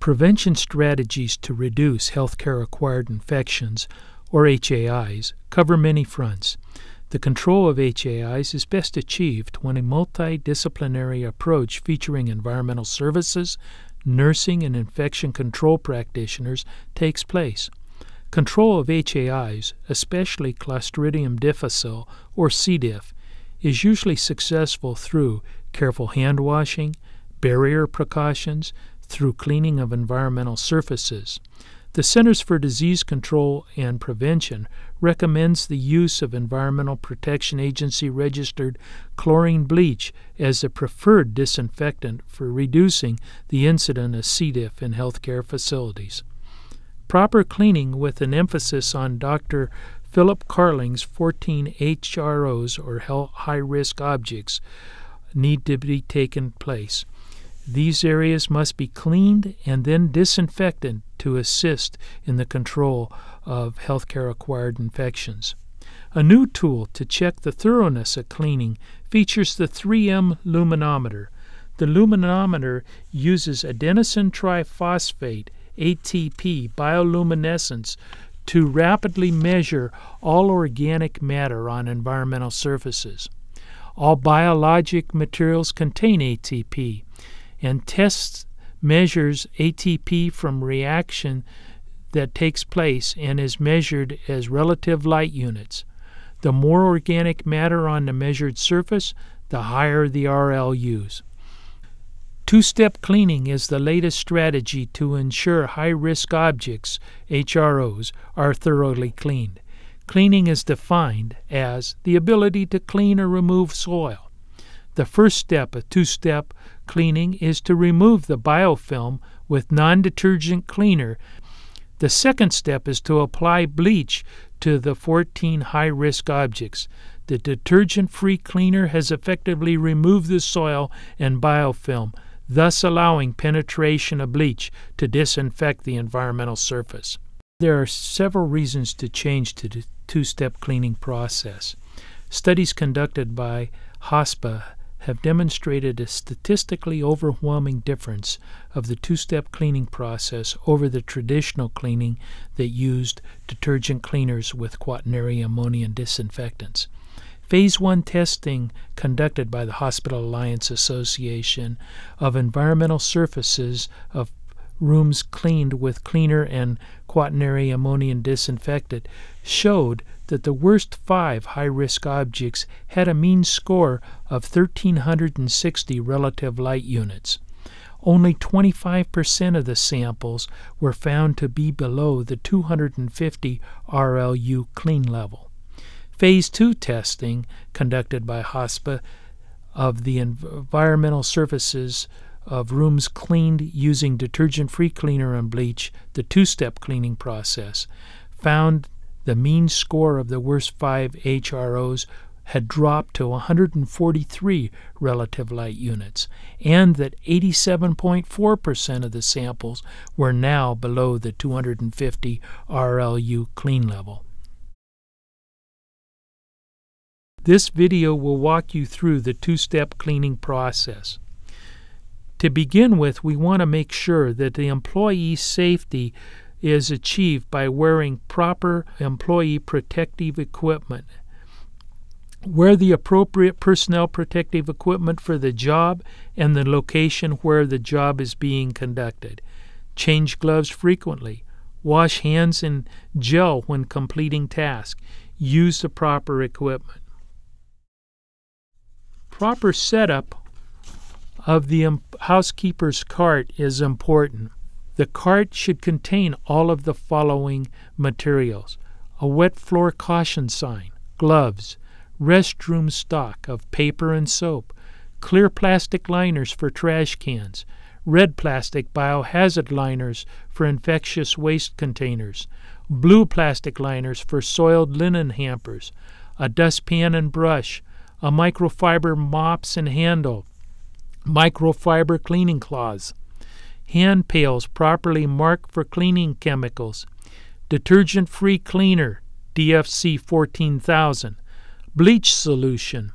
Prevention strategies to reduce healthcare-acquired infections, or HAIs, cover many fronts. The control of HAIs is best achieved when a multidisciplinary approach featuring environmental services, nursing, and infection control practitioners takes place. Control of HAIs, especially Clostridium difficile or C. diff, is usually successful through careful hand washing, barrier precautions, through cleaning of environmental surfaces. The Centers for Disease Control and Prevention recommends the use of Environmental Protection Agency registered chlorine bleach as the preferred disinfectant for reducing the incidence of C. diff in healthcare facilities. Proper cleaning with an emphasis on Dr. Philip Carling's 14 HROs, or high-risk objects, need to be taken place. These areas must be cleaned and then disinfected to assist in the control of healthcare-acquired infections. A new tool to check the thoroughness of cleaning features the 3M luminometer. The luminometer uses adenosine triphosphate, ATP, bioluminescence to rapidly measure all organic matter on environmental surfaces. All biologic materials contain ATP, and measures ATP from reaction that takes place and is measured as relative light units. The more organic matter on the measured surface, the higher the RLUs. Two-step cleaning is the latest strategy to ensure high-risk objects, HROs, are thoroughly cleaned. Cleaning is defined as the ability to clean or remove soil. The first step of two-step cleaning is to remove the biofilm with non-detergent cleaner. The second step is to apply bleach to the 14 high-risk objects. The detergent-free cleaner has effectively removed the soil and biofilm, thus allowing penetration of bleach to disinfect the environmental surface. There are several reasons to change to the two-step cleaning process. Studies conducted by HOSPA have demonstrated a statistically overwhelming difference of the two-step cleaning process over the traditional cleaning that used detergent cleaners with quaternary ammonia disinfectants. Phase 1 testing conducted by the Hospital Alliance Association of environmental surfaces of rooms cleaned with cleaner and quaternary ammonia disinfectant showed that the worst 5 high-risk objects had a mean score of 1,360 relative light units. Only 25% of the samples were found to be below the 250 RLU clean level. Phase 2 testing conducted by HOSPA of the environmental surfaces of rooms cleaned using detergent-free cleaner and bleach, the two-step cleaning process, found the mean score of the worst 5 HROs had dropped to 143 relative light units, and that 87.4% of the samples were now below the 250 RLU clean level. This video will walk you through the two-step cleaning process. To begin with, we want to make sure that the employee safety is achieved by wearing proper employee protective equipment. Wear the appropriate personnel protective equipment for the job and the location where the job is being conducted. Change gloves frequently. Wash hands in gel when completing tasks. Use the proper equipment. Proper setup of the housekeeper's cart is important. The cart should contain all of the following materials: a wet floor caution sign, gloves, restroom stock of paper and soap, clear plastic liners for trash cans, red plastic biohazard liners for infectious waste containers, blue plastic liners for soiled linen hampers, a dustpan and brush, a microfiber mops and handle, microfiber cleaning cloths, hand pails properly marked for cleaning chemicals, detergent-free cleaner, DFC 14,000, bleach solution,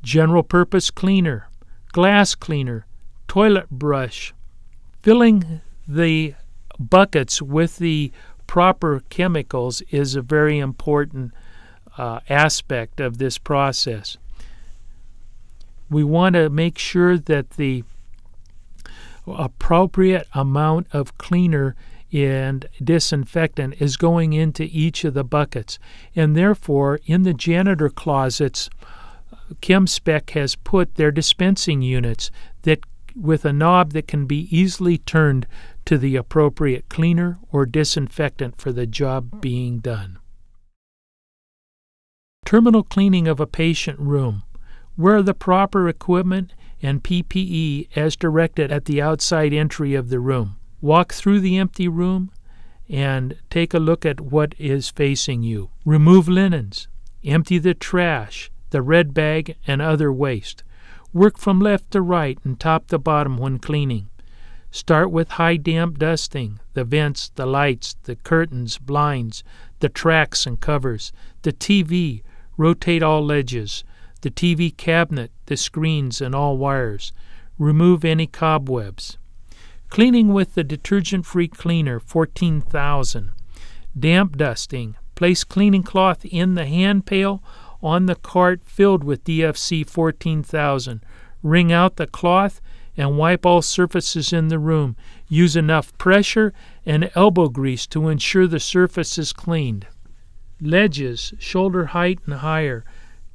general-purpose cleaner, glass cleaner, toilet brush. Filling the buckets with the proper chemicals is a very important aspect of this process. We want to make sure that the appropriate amount of cleaner and disinfectant is going into each of the buckets, and therefore in the janitor closets, ChemSpec has put their dispensing units that with a knob that can be easily turned to the appropriate cleaner or disinfectant for the job being done. Terminal cleaning of a patient room. Wear the proper equipment and PPE as directed at the outside entry of the room. Walk through the empty room and take a look at what is facing you. Remove linens. Empty the trash, the red bag, and other waste. Work from left to right and top to bottom when cleaning. Start with high damp dusting, the vents, the lights, the curtains, blinds, the tracks and covers, the TV, rotate all ledges, the TV cabinet, the screens, and all wires. Remove any cobwebs. Cleaning with the detergent-free cleaner 14,000. Damp dusting. Place cleaning cloth in the hand pail on the cart filled with DFC 14,000. Wring out the cloth and wipe all surfaces in the room. Use enough pressure and elbow grease to ensure the surface is cleaned. Ledges, shoulder height and higher.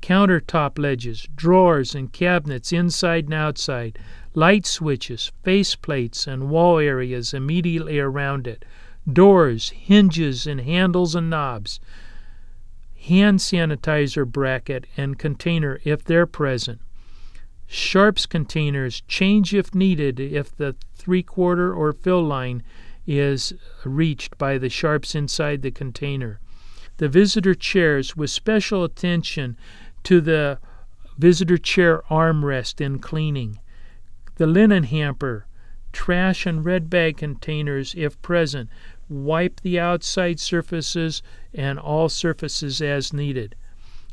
Countertop ledges, drawers and cabinets inside and outside, light switches, face plates, and wall areas immediately around it, doors, hinges, and handles and knobs, hand sanitizer bracket and container if they're present. Sharps containers, change if needed if the 3/4 or fill line is reached by the sharps inside the container. The visitor chairs with special attention to the visitor chair armrest in cleaning. The linen hamper, trash and red bag containers if present. Wipe the outside surfaces and all surfaces as needed.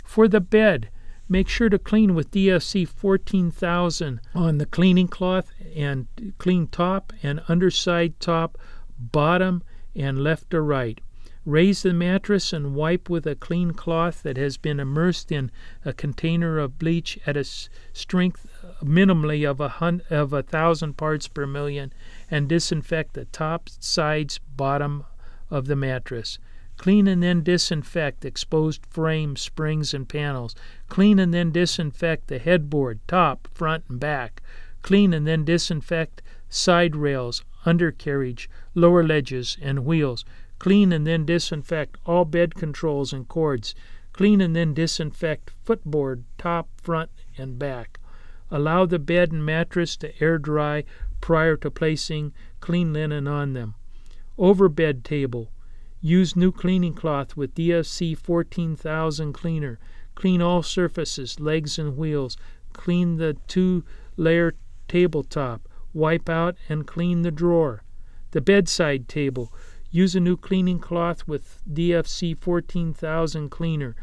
For the bed, make sure to clean with DFC 14,000 on the cleaning cloth and clean top and underside top, bottom, and left to right. Raise the mattress and wipe with a clean cloth that has been immersed in a container of bleach at a strength minimally of 1,000 parts per million, and disinfect the top, sides, bottom of the mattress. Clean and then disinfect exposed frames, springs, and panels. Clean and then disinfect the headboard, top, front, and back. Clean and then disinfect side rails, undercarriage, lower ledges, and wheels. Clean and then disinfect all bed controls and cords. Clean and then disinfect footboard, top, front, and back. Allow the bed and mattress to air dry prior to placing clean linen on them. Over bed table. Use new cleaning cloth with DFC 14,000 cleaner. Clean all surfaces, legs and wheels. Clean the 2-layer tabletop. Wipe out and clean the drawer. The bedside table. Use a new cleaning cloth with DFC 14,000 cleaner.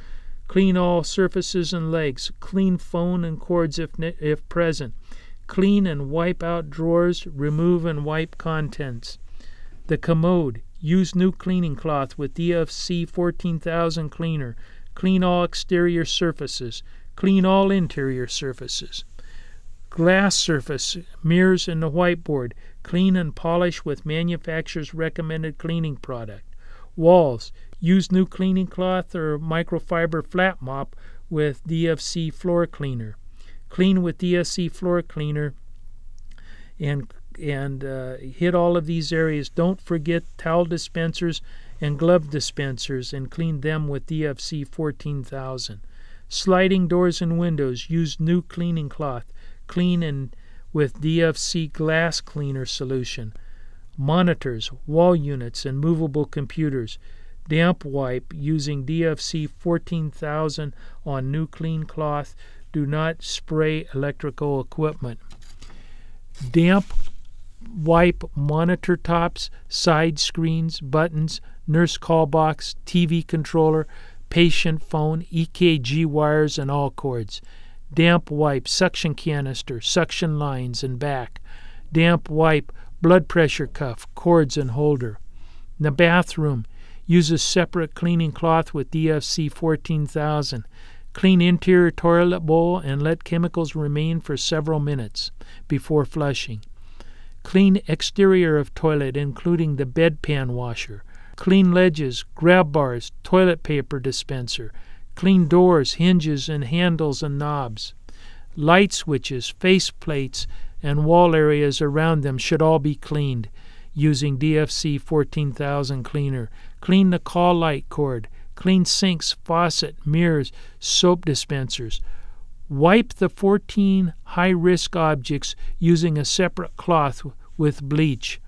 Clean all surfaces and legs. Clean phone and cords if present. Clean and wipe out drawers. Remove and wipe contents. The commode. Use new cleaning cloth with DFC 14,000 cleaner. Clean all exterior surfaces. Clean all interior surfaces. Glass surface, mirrors, and the whiteboard. Clean and polish with manufacturer's recommended cleaning product. Walls. Use new cleaning cloth or microfiber flat mop with DFC floor cleaner. Clean with DFC floor cleaner and hit all of these areas. Don't forget towel dispensers and glove dispensers and clean them with DFC 14,000. Sliding doors and windows. Use new cleaning cloth. Clean and with DFC glass cleaner solution. Monitors, wall units, and movable computers. Damp wipe using DFC 14,000 on new clean cloth. Do not spray electrical equipment. Damp wipe monitor tops, side screens, buttons, nurse call box, TV controller, patient phone, EKG wires, and all cords. Damp wipe suction canister, suction lines, and back. Damp wipe blood pressure cuff, cords, and holder. In the bathroom, use a separate cleaning cloth with DFC 14,000. Clean interior toilet bowl and let chemicals remain for several minutes before flushing. Clean exterior of toilet, including the bedpan washer. Clean ledges, grab bars, toilet paper dispenser. Clean doors, hinges, and handles and knobs. Light switches, face plates, and wall areas around them should all be cleaned using DFC 14,000 cleaner. Clean the call light cord. Clean sinks, faucet, mirrors, soap dispensers. Wipe the 14 high-risk objects using a separate cloth with bleach.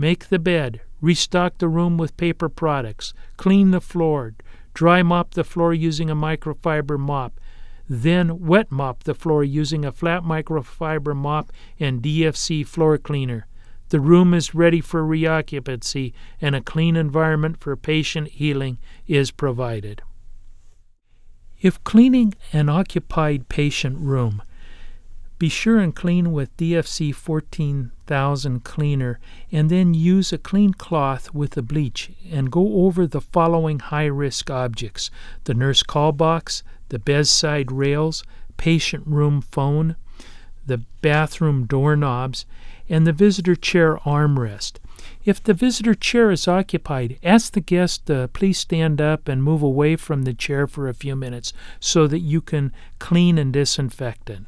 Make the bed. Restock the room with paper products. Clean the floor. Dry mop the floor using a microfiber mop. Then wet mop the floor using a flat microfiber mop and DFC floor cleaner. The room is ready for reoccupancy and a clean environment for patient healing is provided. If cleaning an occupied patient room, be sure and clean with DFC 14,000 cleaner and then use a clean cloth with the bleach and go over the following high-risk objects: the nurse call box, the bedside rails, patient room phone, the bathroom doorknobs, and the visitor chair armrest. If the visitor chair is occupied, ask the guest to please stand up and move away from the chair for a few minutes so that you can clean and disinfect it.